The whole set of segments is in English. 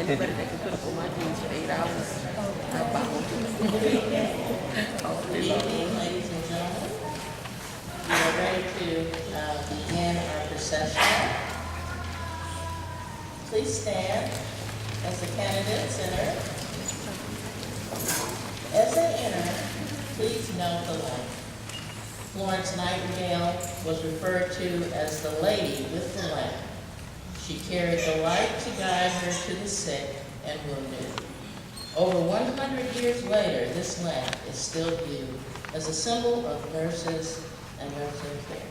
Anybody that can put up on my jeans for 8 hours, I bow to all day Good long. evening, ladies and gentlemen. We are ready to begin our procession. Please stand as the candidates enter. As they enter, please note the light. Florence Nightingale was referred to as the lady with the lamp. She carried the light to guide her to the sick and wounded. Over 100 years later, this lamp is still viewed as a symbol of nurses and nursing care.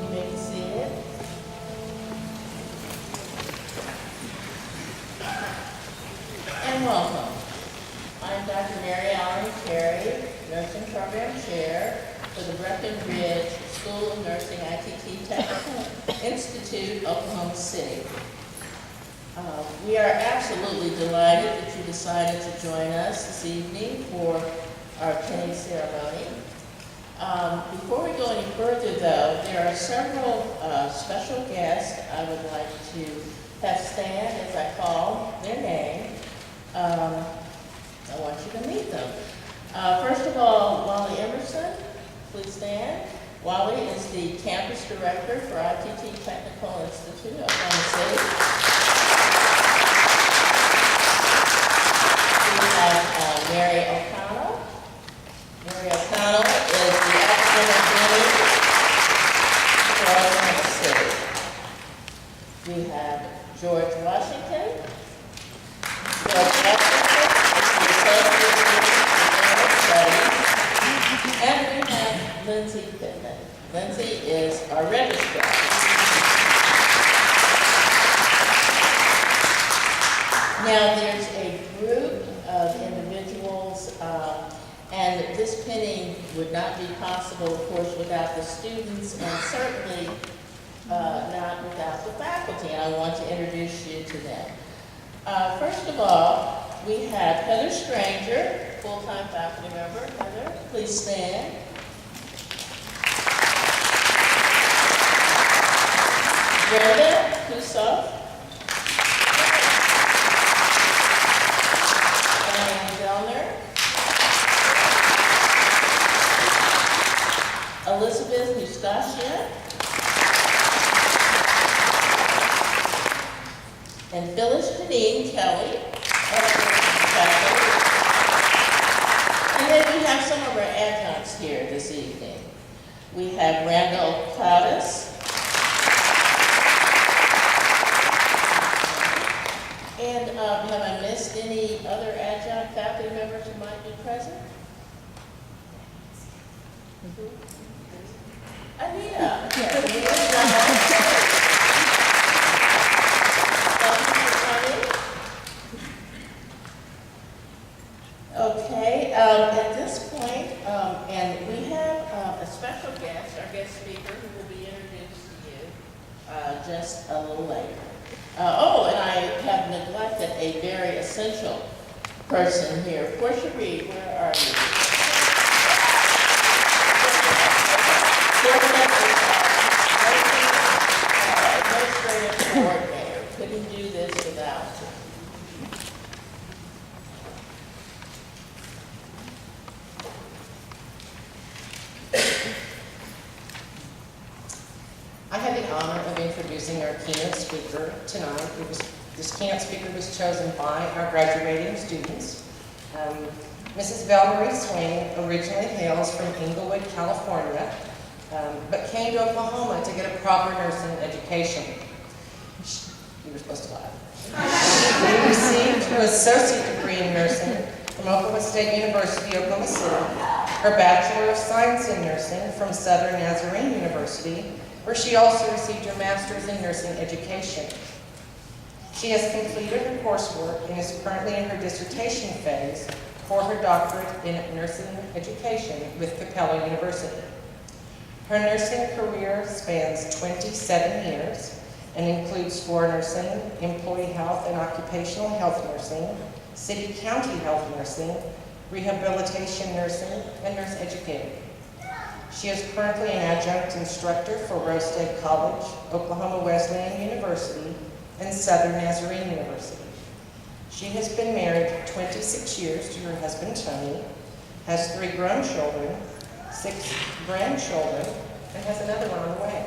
You may be seated. And welcome. I'm Dr. Mary Allen Terry, Nursing Program Chair for the Breckenridge School of Nursing ITT Technical Institute, Oklahoma City. We are absolutely delighted that you decided to join us this evening for our pinning ceremony. Before we go any further, though, there are several special guests I would like to have stand as I call their name. I want you to meet them. First of all, Wally Emerson, please stand. Wally is the campus director for ITT Technical Institute, Oklahoma City. We have Mary O'Connell. Mary O'Connell is the academic dean for Oklahoma City. We have George Washington. George Washington is the associate dean for studies. And we have Lindsay Pittman. Lindsay is our registrar. Now, there's a group of individuals, and this pinning would not be possible, of course, without the students, and certainly not without the faculty, and I want to introduce you to them. First of all, we have Heather Stranger, full-time faculty member. Heather, please stand. Brenda Kusoff. Diane Dellner. Phyllis Janine Kelly. And then we have some of our adjuncts here this evening. We have Randall Cloudis. And have I missed any other adjunct faculty members who might be present? Anita. Okay, at this point, and we have a special guest, our guest speaker, who will be introduced to you just a little later. Oh, and I have neglected a very essential person here. Portia Reed, where are you? Administrative coordinator. Couldn't do this without you. I had the honor of introducing our keynote speaker tonight. This keynote speaker was chosen by our graduating students. Mrs. Valerie Swain originally hails from Inglewood, California, but came to Oklahoma to get a proper nursing education. You were supposed to laugh. She received her associate degree in nursing from Oklahoma State University, Oklahoma City, her Bachelor of Science in Nursing from Southern Nazarene University, where she also received her Master's in Nursing Education. She has completed her coursework and is currently in her dissertation phase for her doctorate in nursing education with Capella University. Her nursing career spans 27 years and includes floor nursing, employee health and occupational health nursing, city-county health nursing, rehabilitation nursing, and nurse educator. She is currently an adjunct instructor for Rosted College, Oklahoma Wesleyan University, and Southern Nazarene University. She has been married 26 years to her husband, Tony, has 3 grown children, 6 grandchildren, and has another one on the way.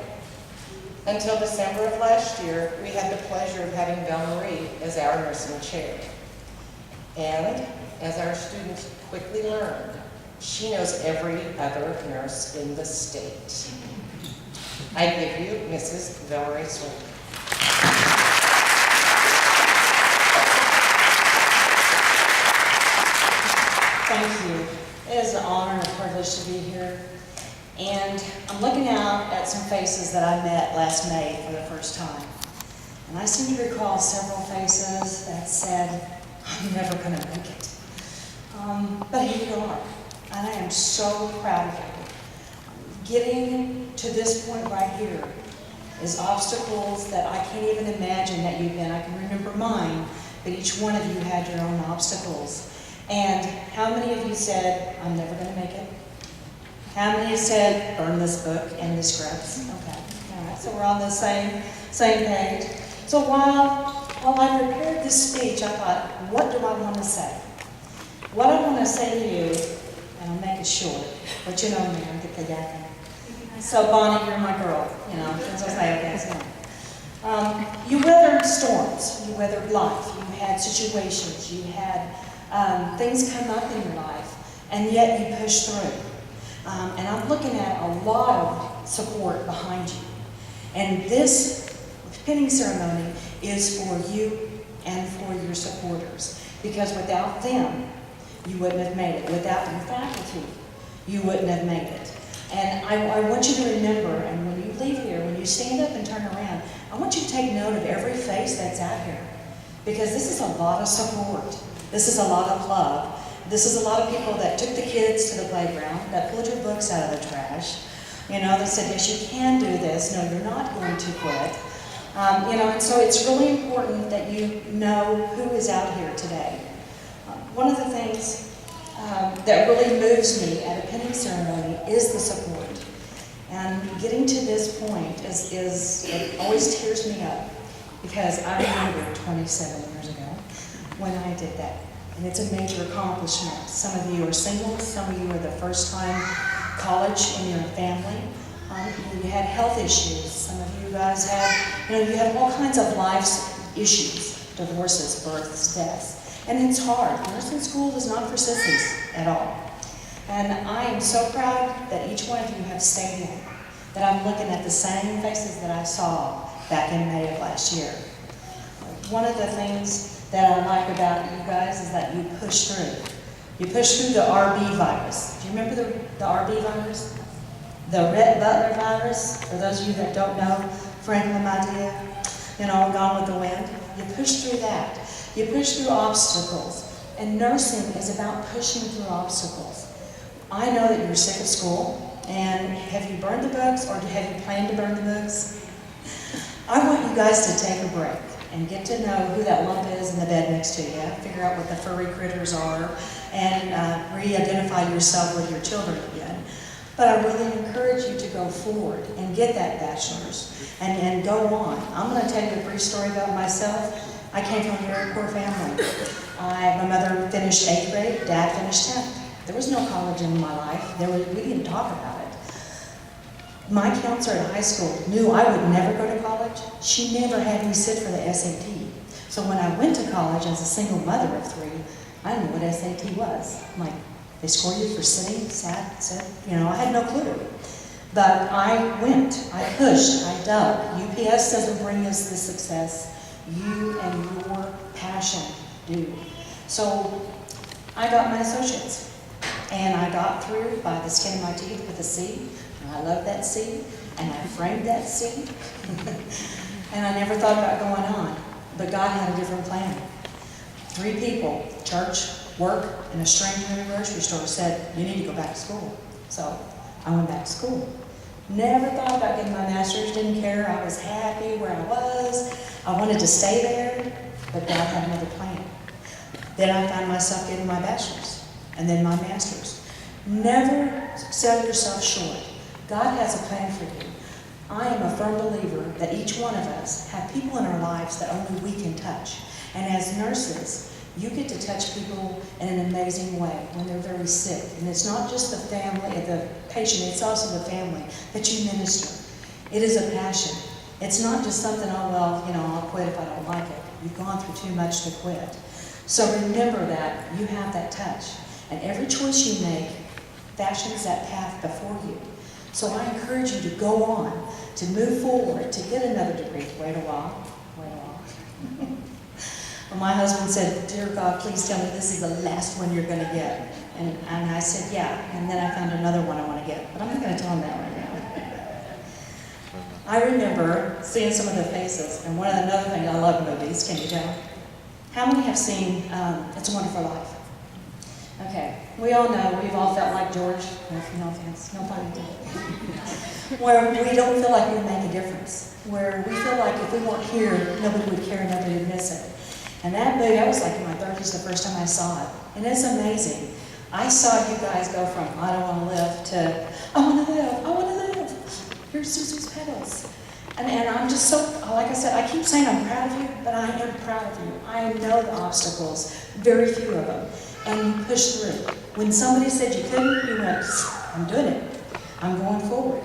Until December of last year, we had the pleasure of having Valerie as our nursing chair. And as our students quickly learned, she knows every other nurse in the state. I give you Mrs. Valerie Swain. Thank you. It is an honor and a privilege to be here. And I'm looking out at some faces that I met last May for the first time. And I seem to recall several faces that said, I'm never going to make it. But here you are. And I am so proud of you. Getting to this point right here is obstacles that I can't even imagine that you've been. I can remember mine, but each one of you had your own obstacles. And how many of you said, I'm never going to make it? How many said, burn this book and the scripts? Okay, all right, so we're on the same page. So while I prepared this speech, I thought, what do I want to say? What I want to say to you, and I'll make it short, but you know me, I get the yakking. So Bonnie, you're my girl, you know, that's what I say, okay. You weathered storms, you weathered life, you had situations, you had things come up in your life, and yet you pushed through. And I'm looking at a lot of support behind you. And this pinning ceremony is for you and for your supporters. Because without them, you wouldn't have made it. Without your faculty, you wouldn't have made it. And I want you to remember, and when you leave here, when you stand up and turn around, I want you to take note of every face that's out here. Because this is a lot of support. This is a lot of love. This is a lot of people that took the kids to the playground, that pulled your books out of the trash. You know, they said, yes, you can do this. No, you're not going to quit. You know, and so it's really important that you know who is out here today. One of the things that really moves me at a pinning ceremony is the support. And getting to this point it always tears me up because I remember 27 years ago when I did that. And it's a major accomplishment. Some of you are single, some of you are the first time college in your family. You had health issues. Some of you guys had, you had all kinds of life issues divorces, births, deaths. And it's hard. Nursing school is not for sissies at all. And I am so proud that each one of you have stayed in, that I'm looking at the same faces that I saw back in May of last year. One of the things that I like about you guys is that you push through. You push through the RB virus. Do you remember the RB virus? The Rhett Butler virus, for those of you that don't know, Franklin idea, Gone with the Wind. You push through that. You push through obstacles. And nursing is about pushing through obstacles. I know that you're sick of school, and have you burned the books, or have you planned to burn the books? I want you guys to take a break and get to know who that lump is in the bed next to you, figure out what the furry critters are, and re-identify yourself with your children again. But I really encourage you to go forward and get that bachelor's and go on. I'm going to tell you a brief story about myself. I came from a very poor family. My mother finished 8th grade, Dad finished 10th. There was no college in my life. We didn't talk about it. My counselor at high school knew I would never go to college. She never had me sit for the SAT. So when I went to college as a single mother of 3, I didn't know what SAT was. I'm like, they score you for sitting, sat, I had no clue. But I went, I pushed, I dug. UPS doesn't bring us the success. You and your passion do. So I got my associates. And I got through by the skin of my teeth with a C. And I love that C. And I framed that C. And I never thought about going on. But God had a different plan. 3 people, church, work, and a stranger in a grocery store said, you need to go back to school. So I went back to school. Never thought about getting my master's, didn't care. I was happy where I was. I wanted to stay there, but God had another plan. Then I found myself getting my bachelor's, and then my master's. Never sell yourself short. God has a plan for you. I am a firm believer that each one of us have people in our lives that only we can touch. And as nurses, you get to touch people in an amazing way when they're very sick. And it's not just the family, the patient, it's also the family that you minister. It is a passion. It's not just something, I'll quit if I don't like it. You've gone through too much to quit. So remember that you have that touch. And every choice you make fashions that path before you. So I encourage you to go on, to move forward, to get another degree. Wait a while. Well, my husband said, dear God, please tell me this is the last one you're going to get. And I said, yeah. And then I found another one I want to get. But I'm not going to tell him that right now. I remember seeing some of the faces. And another thing, I love movies. Can you tell? How many have seen It's a Wonderful Life? Okay. We all know, we've all felt like George. No offense. No pun intended. Where we don't feel like we make a difference. Where we feel like if we weren't here, nobody would care, nobody would miss it. And that movie, I was like in my 30s the first time I saw it. And it's amazing. I saw you guys go from, I don't want to live, to, I want to live, I want to live. Here's Suzu's Petals. And I'm just so, like I said, I keep saying I'm proud of you, but I am proud of you. I know the obstacles, very few of them. And you push through. When somebody said you couldn't, you went, I'm doing it. I'm going forward.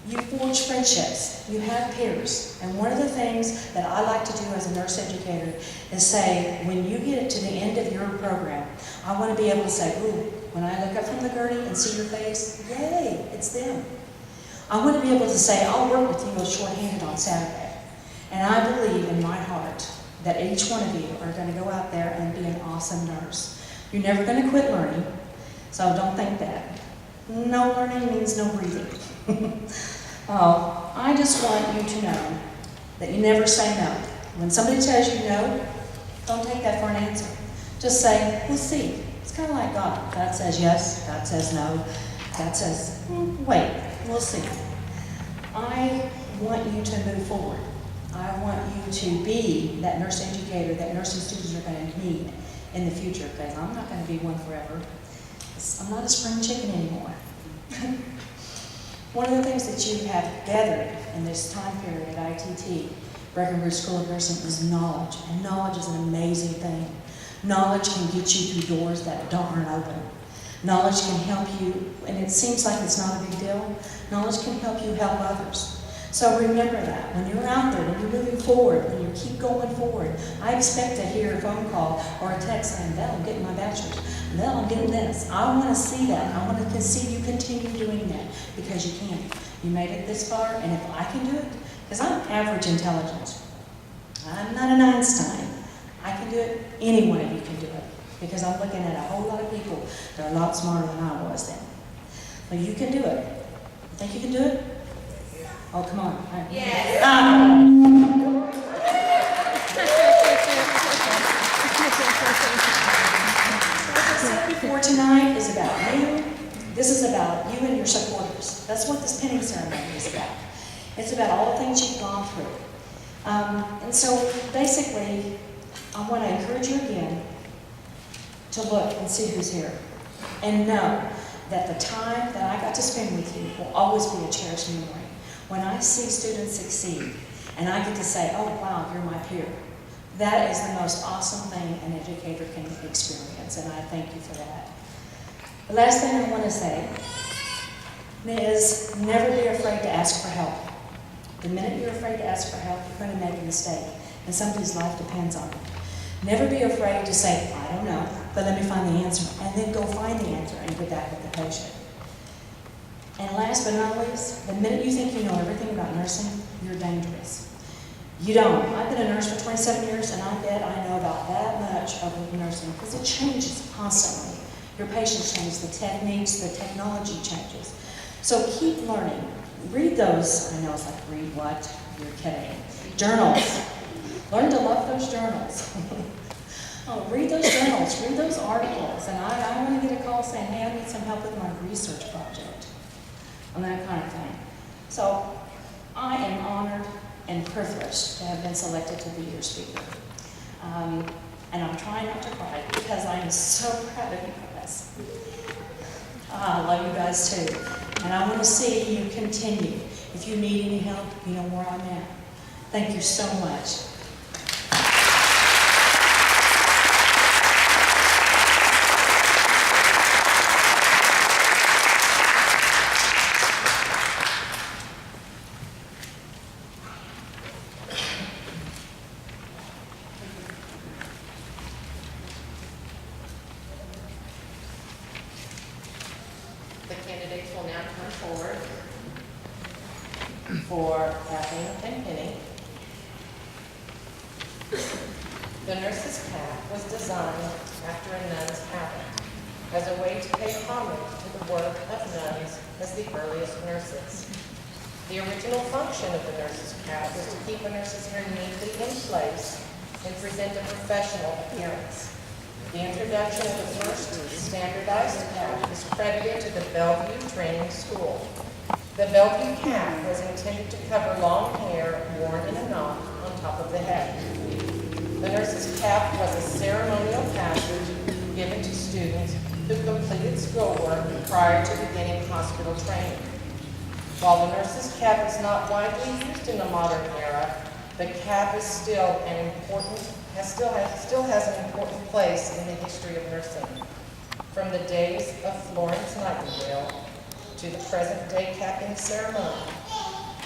You forge friendships. You have peers. And one of the things that I like to do as a nurse educator is say, when you get to the end of your program, I want to be able to say, ooh, when I look up from the gurney and see your face, yay, it's them. I want to be able to say, I'll work with you shorthanded on Saturday. And I believe in my heart that each one of you are going to go out there and be an awesome nurse. You're never going to quit learning, so don't think that. No learning means no breathing. I just want you to know that you never say no. When somebody tells you no, don't take that for an answer. Just say, we'll see. It's kind of like God. God says yes, God says no. God says, wait, we'll see. I want you to move forward. I want you to be that nurse educator that nursing students are going to need in the future, because I'm not going to be one forever. I'm not a spring chicken anymore. One of the things that you have gathered in this time period at ITT, Breckenridge School of Nursing, is knowledge. And knowledge is an amazing thing. Knowledge can get you through doors that aren't open. Knowledge can help you, and it seems like it's not a big deal. Knowledge can help you help others. So remember that. When you're out there, when you're moving forward, when you keep going forward, I expect to hear a phone call or a text saying, Belle, I'm getting my bachelor's. Belle, I'm getting this. I want to see that. I want to see you continue doing that because you can. You made it this far, and if I can do it, because I'm average intelligence. I'm not an Einstein. I can do it. Any one of you can do it because I'm looking at a whole lot of people that are a lot smarter than I was then. But you can do it. You think you can do it? Oh, come on. Yes. What I said before tonight is about you. This is about you and your supporters. That's what this pinning ceremony is about. It's about all the things you've gone through. And so basically, I want to encourage you again to look and see who's here. And know that the time that I got to spend with you will always be a cherished memory. When I see students succeed, and I get to say, oh wow, you're my peer, that is the most awesome thing an educator can experience, and I thank you for that. The last thing I want to say is never be afraid to ask for help. The minute you're afraid to ask for help, you're going to make a mistake, and somebody's life depends on it. Never be afraid to say, I don't know, but let me find the answer, and then go find the answer and get back with the patient. And last but not least, the minute you think you know everything about nursing, you're dangerous. You don't. I've been a nurse for 27 years, and I bet I know about that much of nursing, because it changes constantly. Your patients change, the techniques, the technology changes. So keep learning. Read those, I know it's like, read what? You're kidding. Journals. Learn to love those journals. Oh, read those journals, read those articles, and I want to get a call saying, hey, I need some help with my research project, and that kind of thing. So I am honored and privileged to have been selected to be your speaker. And I'm trying not to cry because I am so proud of you guys. I love you guys too. And I want to see you continue. If you need any help, you know where I'm at. Thank you so much. The candidates will now come forward for Kathleen and Penny. The nurse's cap was designed after a nun's habit as a way to pay homage to the work of nuns as the earliest nurses. The original function of the nurse's cap was to keep a nurse's hair neatly in place and present a professional appearance. The introduction of the first standardized cap is credited to the Bellevue Training School. The Bellevue cap was intended to cover long hair worn in a knot on top of the head. The nurse's cap was a ceremonial passage given to students who completed schoolwork prior to beginning hospital training. While the nurse's cap is not widely used in the modern era, the cap is still has an important place in the history of nursing. From the days of Florence Nightingale to the present-day capping ceremony,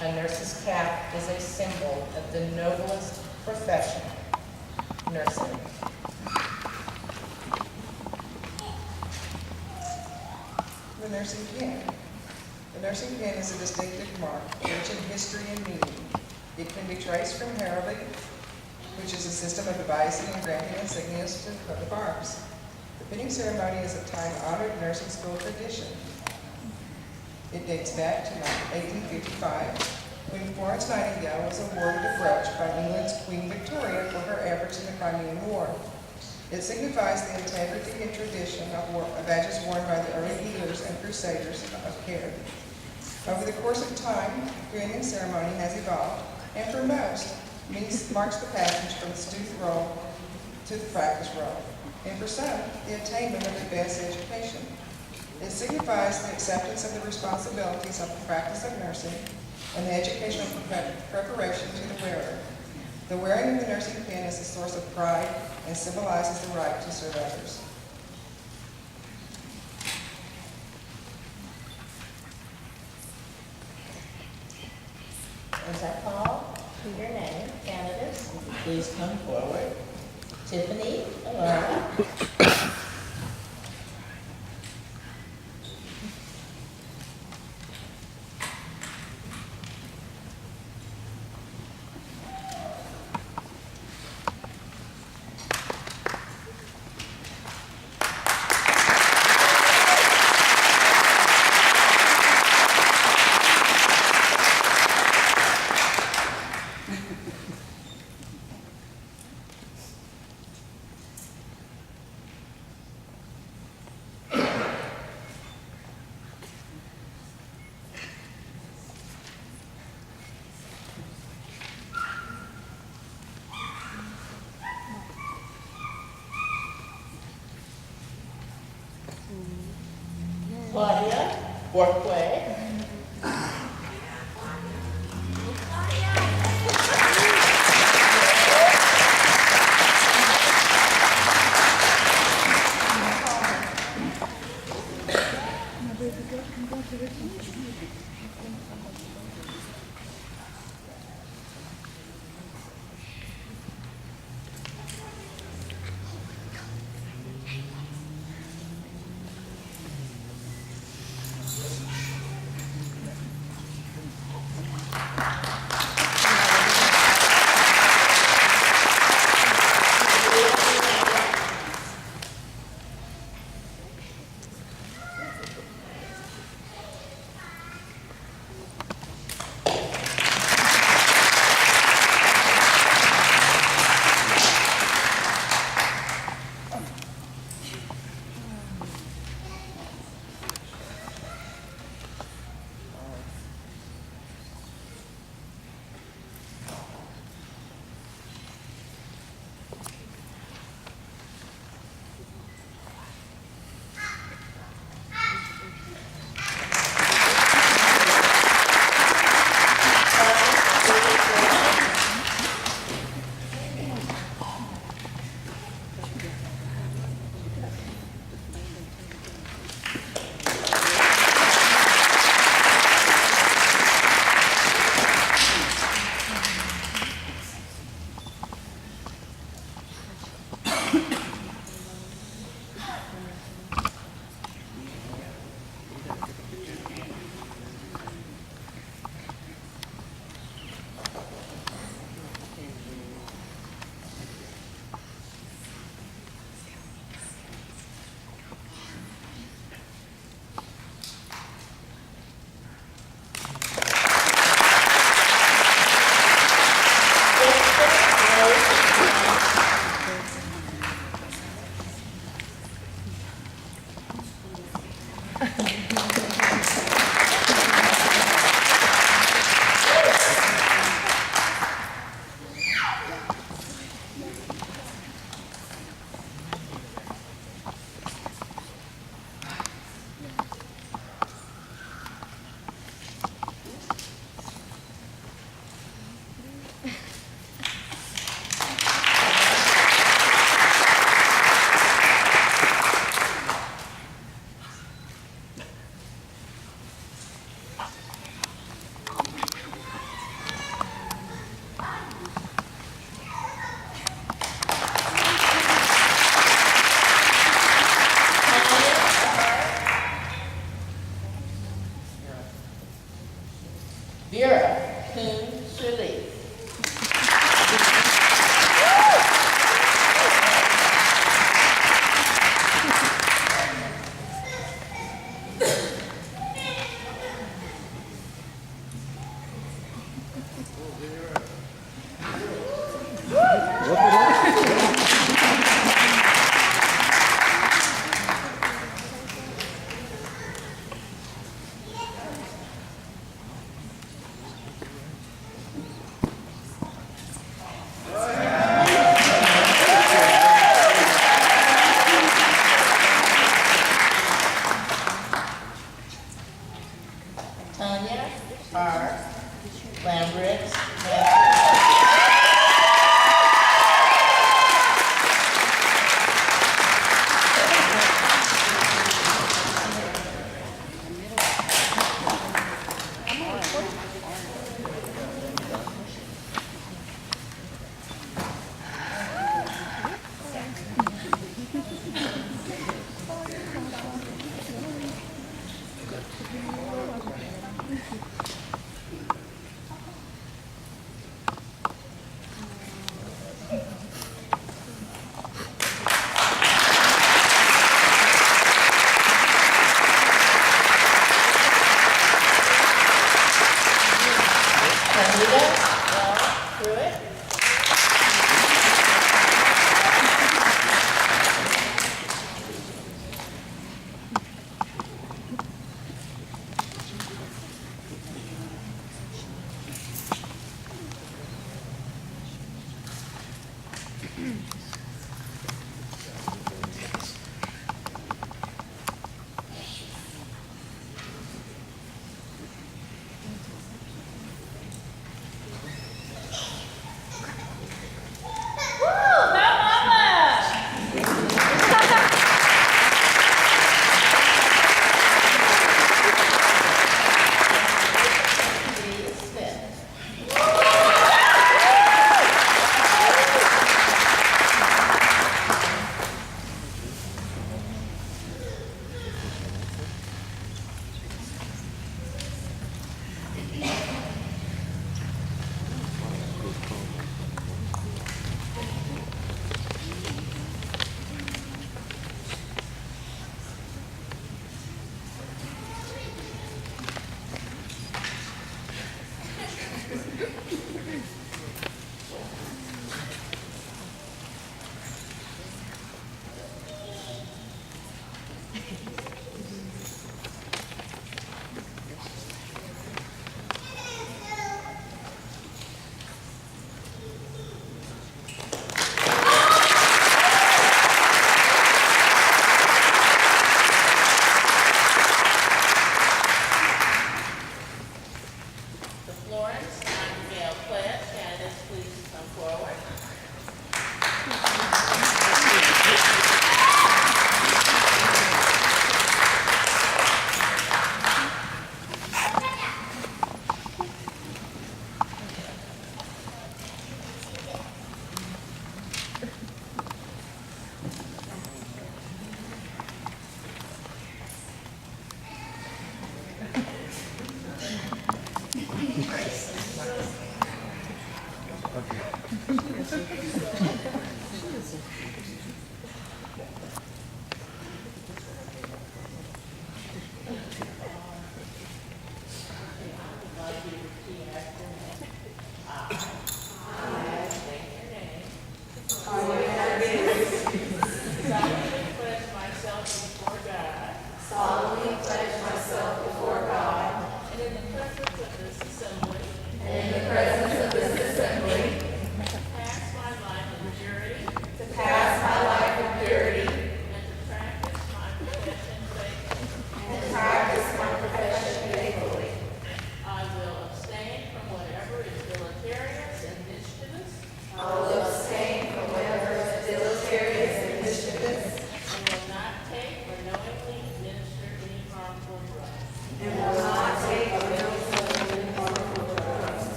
a nurse's cap is a symbol of the noblest profession, nursing. The nursing pin. The nursing pin is a distinctive mark, rich in history and meaning. It can be traced from heraldry, which is a system of devising and granting insignias to coat of arms. The pinning ceremony is a time-honored nursing school tradition. It dates back to 1855, when Florence Nightingale was awarded a brooch by England's Queen Victoria for her efforts in the Crimean War. It signifies the integrity and tradition of badges worn by the early healers and crusaders of care. Over the course of time, the pinning ceremony has evolved, and for most, marks the passage from the student role to the practice role, and for some, the attainment of the best education. It signifies the acceptance of the responsibilities of the practice of nursing and the educational preparation to the wearer. The wearing of the nursing pin is a source of pride and symbolizes the right to serve others. As I call your name, candidates, please come forward. Tiffany, Alora. Claudia Borkway.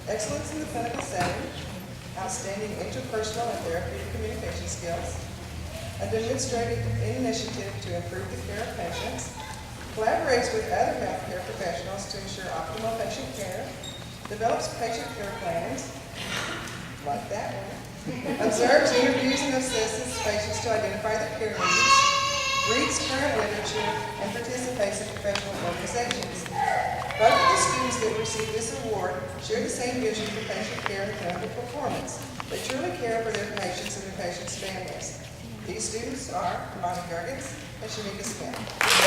Excellence in the clinical setting, outstanding interpersonal and therapeutic communication skills, a demonstrated initiative to improve the care of patients, collaborates with other healthcare professionals to ensure optimal patient care, develops patient care plans, like that one, observes, interviews, and assesses patients to identify their care needs, reads current literature, and participates in professional organizations. Both of the students that receive this award share the same vision for patient care and clinical performance. They truly care for their patients and their patients' families. These students are Monty Gergens and Shamika Smith.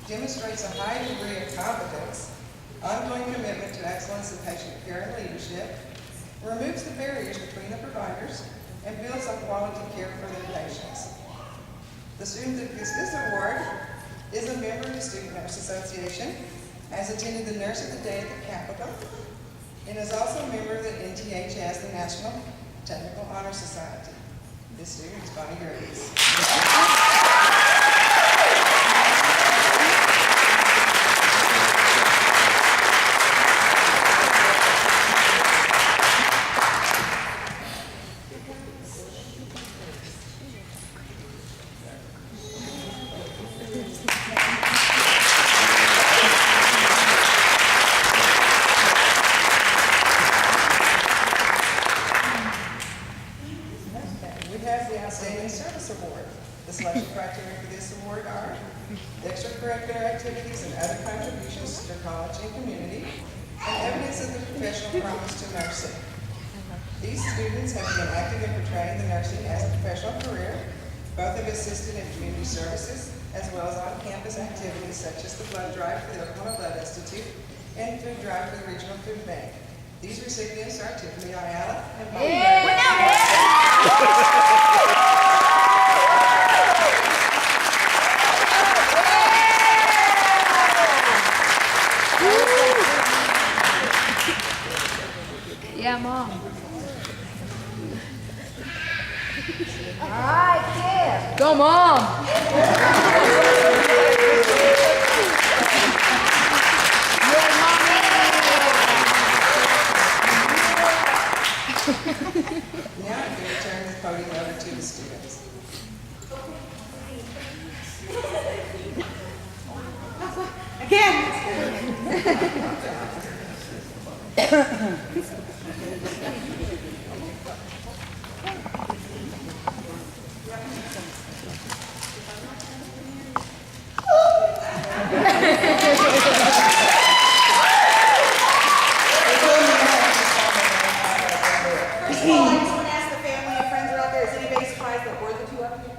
Demonstrates a high degree of competence, ongoing commitment to excellence in patient care and leadership, removes the barriers between the providers, and builds on quality care for their patients. The student that gets this award is a member of the Student Nurse Association, has attended the Nurse of the Day at the Capitol, and is also a member of the NTHS, the National Technical Honor Society. This student is Bonnie Gergens. have the Outstanding Service Award. The selection criteria for this award are extracurricular activities and other contributions to their college and community, and evidence of the professional promise to nursing. These students have been active in portraying the nursing as a professional career. Both have assisted in community services, as well as on-campus activities such as the blood drive for the Oklahoma Blood Institute and food drive for the Regional Food Bank. These recipients are Tiffany Ayala and Bobby Yeah, Mom. All right, kid. Go, Mom. Now I'm going to turn the podium over to the students. First of all, I just want to ask the family and friends are out there, is anybody surprised that we're the two up here?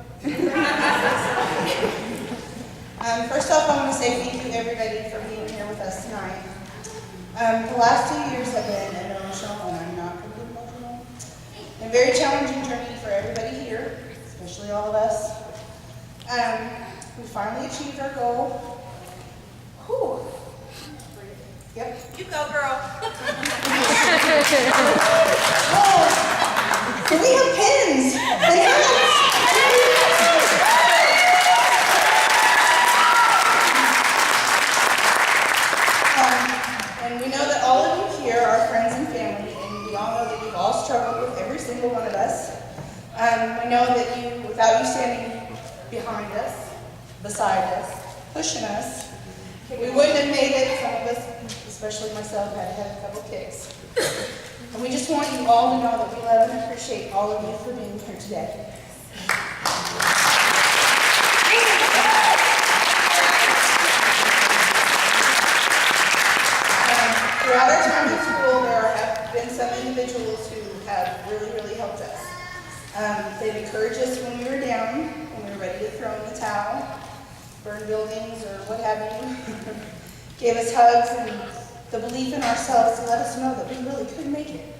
First off, I want to say thank you, everybody, for being here with us tonight. The last 2 years have been an emotional, and I'm not going to be emotional, and very challenging journey for everybody here, especially all of us. We finally achieved our goal. Whew. Yep. You go, girl. So we have pins and hats. And we know that all of you here are friends and family, and we all know that you've all struggled with every single one of us. We know that you, without you standing behind us, beside us, pushing us, we wouldn't have made it. Some of us, especially myself, had to have a couple kicks. And we just want you all to know that we love and appreciate all of you for being here today. Throughout our time at school, there have been some individuals who have really, really helped us. They've encouraged us when we were down, when we were ready to throw in the towel, burn buildings, or what have you. Gave us hugs and the belief in ourselves to let us know that we really could make it.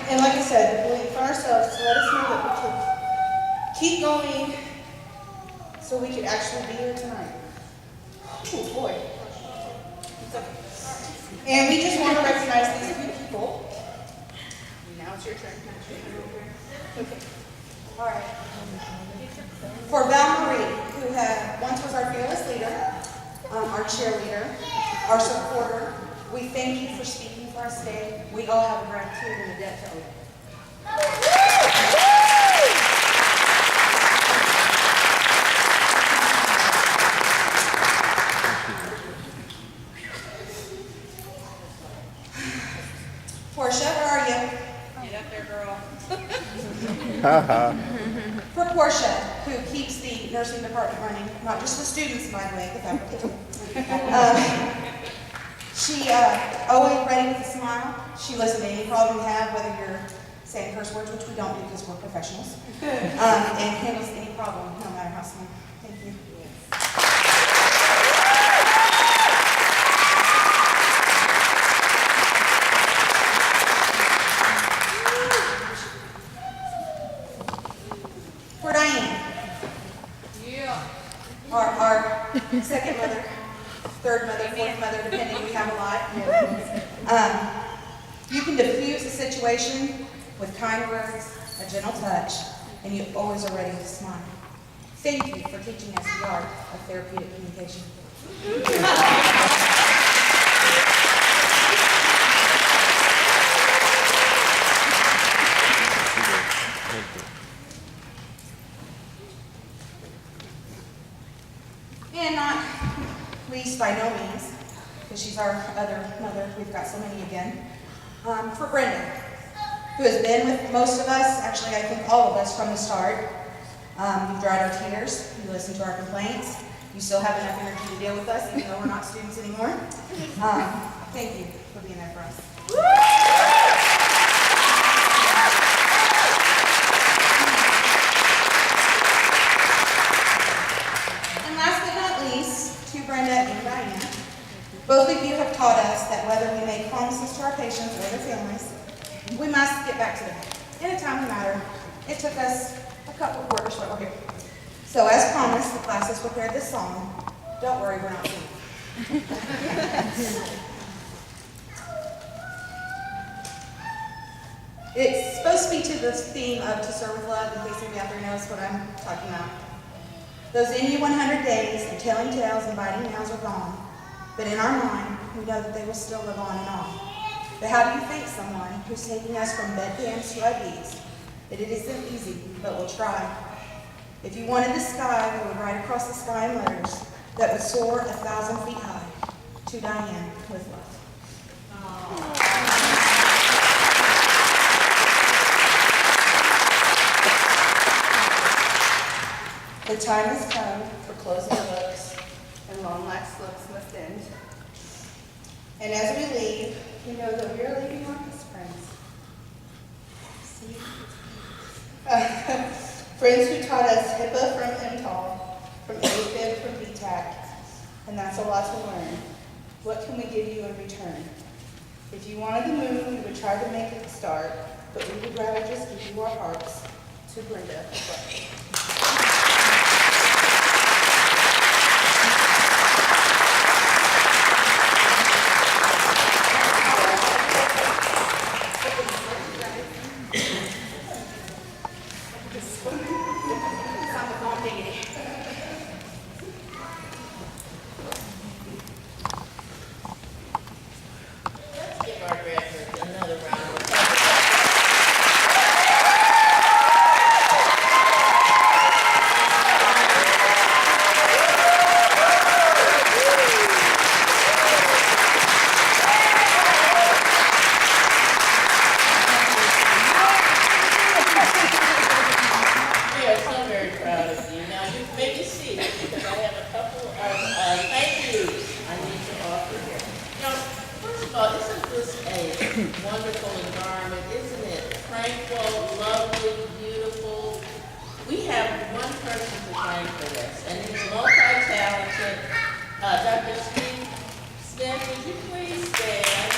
And like I said, the belief in ourselves to let us know that we could keep going so we could actually be here tonight. Oh boy. And we just want to recognize these few people. Now it's your turn. Okay. All right. For Val Marie, who once was our fearless leader, our cheerleader, our supporter, we thank you for speaking for us today. We all have a gratitude and a debt to owe. Portia, where are you? Get up there, girl. For Portia, who keeps the nursing department running, not just the students, by the way, the faculty too. She always ready with a smile. She listens to any problem you have, whether you're saying curse words, which we don't do because we're professionals, and handles any problem, no matter how small. Thank you. For Diane. Yeah. Our second mother, third mother, fourth mother, depending, we have a lot. You can diffuse a situation with kind words, a gentle touch, and you always are ready to smile. Thank you for teaching us the art of therapeutic communication. And not least, by no means, because she's our other mother, we've got so many again. For Brenda, who has been with most of us, actually I think all of us from the start. You've dried our tears, you listened to our complaints, you still have enough energy to deal with us even though we're not students anymore. Thank you for being there for us. And last but not least, to Brenda and Diana, both of you have taught us that whether we make promises to our patients or their families, we must get back to them in a timely manner. It took us a couple of quarters, but we're here. So as promised, the class has prepared this song. Don't worry, we're not singing. It's supposed to be to the theme of To Serve with Love, in case anybody out there knows what I'm talking about. Those Indy 100 days of telling tales and biting nails are gone, but in our mind, we know that they will still live on and on. But how do you thank someone who's taking us from bedpans to IVs? That it isn't easy, but we'll try. If you wanted the sky, we would write across the sky in letters that would soar 1,000 feet high. To Diane, with love. The time has come for closing looks, and long last looks must end. And as we leave, we know that we are leaving our best friends. Friends who taught us HIPAA from MTAL, from AFib from BTAC, and that's a lot to learn. What can we give you in return? If you wanted the moon, we would try to make it the start, but we would rather just give you our hearts. To Brenda. Let's give our graduates another round of applause. We are so very proud of you. Now, you may be seated because I have a couple of thank yous I need to offer here. Now, first of all, isn't this a wonderful environment? Isn't it tranquil, lovely, beautiful? We have one person to thank for this, and he's multi-talented. Dr. Steve Smith, would you please stand?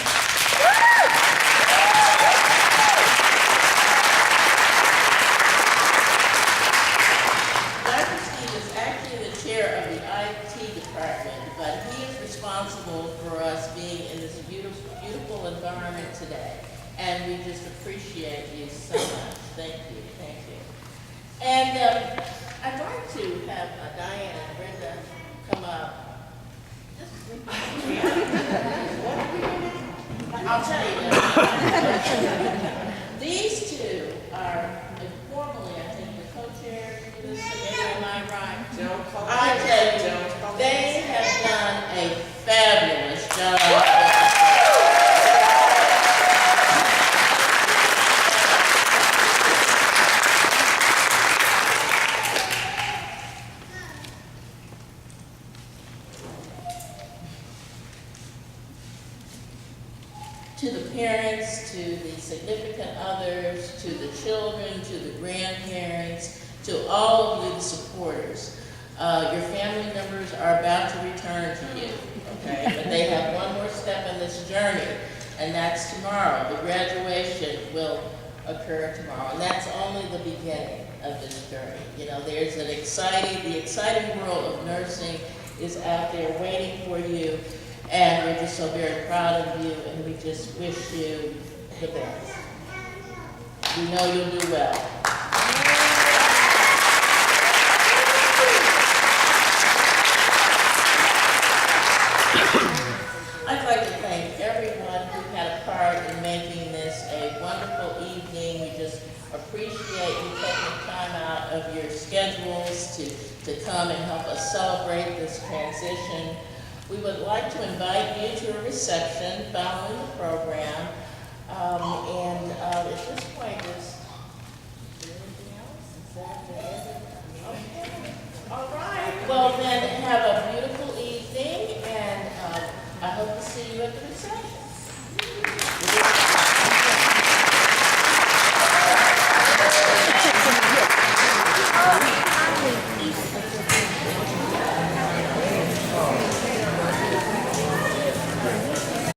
Dr. Steve is actually the chair of the IT department, but he is responsible for us being in this beautiful, beautiful environment today. And we just appreciate you so much. Thank you, thank you. And I'd like to have Diane and Brenda come up. I'll tell you. These two are informally, I think, the co-chairs for this committee. Am I right? I tell you, they have done a fabulous job. To the parents, to the significant others, to the children, to the grandparents, to all of you, the supporters. Your family members are about to return to you, okay? But they have one more step in this journey, and that's tomorrow. The graduation will occur tomorrow, and that's only the beginning of this journey. You know, there's the exciting world of nursing is out there waiting for you. And we're just so very proud of you, and we just wish you the best. We know you'll do well. I'd like to thank everyone who had a part in making this a wonderful evening. We just appreciate you taking time out of your schedules to come and help us celebrate this transition. We would like to invite you to a reception following the program. At this point, is there anything else? Is that it? Okay. All right. Well, then, have a beautiful evening, and I hope to see you at the reception.